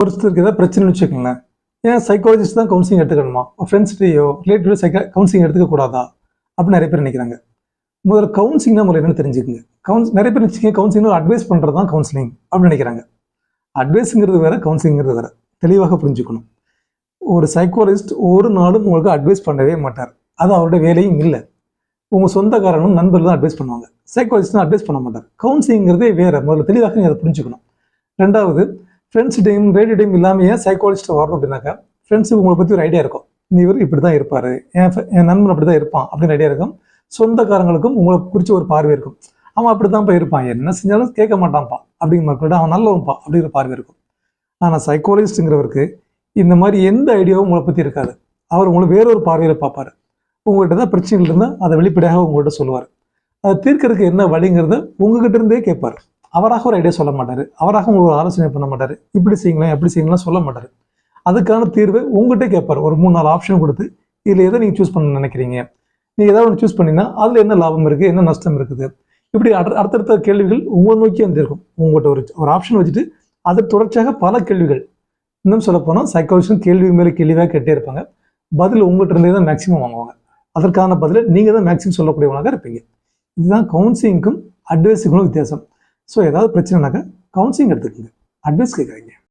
ஒருத்தருக்கு ஏதாவது பிரச்சனைன்னு வச்சுக்கோங்களேன், ஏன் சைக்காலஜிஸ்ட் தான் கவுன்சிலிங் எடுத்துக்கணுமா, ஃப்ரெண்ட்ஸ்டையோ ரிலேட்டிவ் கவுன்சிலிங் எடுத்துக்க கூடாதா அப்படின்னு நிறைய பேர் நினைக்கிறாங்க. முதல்ல கவுன்சிலிங்னா முதல்ல என்னன்னு தெரிஞ்சுக்கோங்க. நிறைய பேர் நினச்சிங்க கவுன்சிலிங் அட்வைஸ் பண்ணுறது தான் கவுன்சிலிங் அப்படின்னு நினைக்கிறாங்க. அட்வைஸுங்கிறது வேற, கவுன்சிலிங்கிறது வேற. தெளிவாக புரிஞ்சுக்கணும். ஒரு சைக்காலஜிஸ்ட் ஒரு நாளும் உங்களுக்கு அட்வைஸ் பண்ணவே மாட்டார். அது அவருடைய வேலையும் இல்லை. உங்கள் சொந்தக்காரனும் நண்பர்கள் தான் அட்வைஸ் பண்ணுவாங்க. சைக்காலஜிஸ்ட் தான் அட்வைஸ் பண்ண மாட்டார். கவுன்சிலிங்கிறதே வேற. முதல்ல தெளிவாக நீங்கள் அதை புரிஞ்சுக்கணும். ரெண்டாவது, ஃப்ரெண்ட்ஸ் டைம் ரேடியோ டைம் இல்லாமல் ஏன் சைக்காலஜிஸ்ட் வரணும் அப்படின்னாக்கா, ஃப்ரெண்ட்ஸுக்கு உங்களை பற்றி ஒரு ஐடியா இருக்கும். இவர் இப்படி தான் இருப்பார், என் நண்பன் அப்படி தான் இருப்பான் அப்படின்னு ஐடியா இருக்கும். சொந்தக்காரங்களுக்கும் உங்களை குறித்து ஒரு பார்வை இருக்கும். அவன் அப்படி தான்ப்பா இருப்பான், என்ன செஞ்சாலும் கேட்க மாட்டான்ப்பா அப்படிங்கிற மாதிரி, அவன் நல்லவன்ப்பா அப்படிங்கிற பார்வை இருக்கும். ஆனால் சைக்காலஜிஸ்ட்டுங்கிறவருக்கு இந்த மாதிரி எந்த ஐடியாவும் உங்களை பற்றி இருக்காது. அவர் உங்களை வேறொரு பார்வையில் பார்ப்பார். உங்கள்கிட்ட தான் பிரச்சனைகள் இருந்தால் அதை வெளிப்படையாக உங்கள்கிட்ட சொல்லுவார். அதை தீர்க்கறதுக்கு என்ன வழிங்கிறத உங்ககிட்ட இருந்தே கேட்பார். அவராக ஒரு ஐடியா சொல்ல மாட்டார். அவராக உங்களுக்கு ஆலோசனை பண்ண மாட்டார். இப்படி செய்யுங்களேன் எப்படி செய்யுங்களா சொல்ல மாட்டார். அதுக்கான தீர்வை உங்கள்கிட்ட கேட்பார். ஒரு 3-4 ஆப்ஷன் கொடுத்து இதில் எதை நீங்கள் சூஸ் பண்ண நினைக்கிறீங்க, நீங்கள் ஏதாவது ஒன்று சூஸ் பண்ணிங்கன்னா அதில் என்ன லாபம் இருக்குது, என்ன நஷ்டம் இருக்குது, இப்படி அடுத்தடுத்த கேள்விகள் உங்களை நோக்கி வந்திருக்கும். உங்கள்கிட்ட ஒரு ஆப்ஷன் வச்சுட்டு அது தொடர்ச்சியாக பல கேள்விகள். இன்னும் சொல்லப்போனால் சைக்காலஜிஸ்ட் கேள்வி மேலே கேள்வியாக கேட்டே இருப்பாங்க. பதில் உங்கள்கிட்ட இருந்தே தான் மேக்ஸிமம் வாங்குவாங்க. அதற்கான பதிலை நீங்கள் தான் மேக்ஸிமம் சொல்லக்கூடியவனாக இருப்பீங்க. இதுதான் கவுன்சிலிங்க்கும் அட்வைஸுக்கும் வித்தியாசம். ஸோ ஏதாவது பிரச்சனைனாக்கா கவுன்சிலிங் எடுத்துக்கோங்க, அட்வைஸ் கேட்குறீங்க.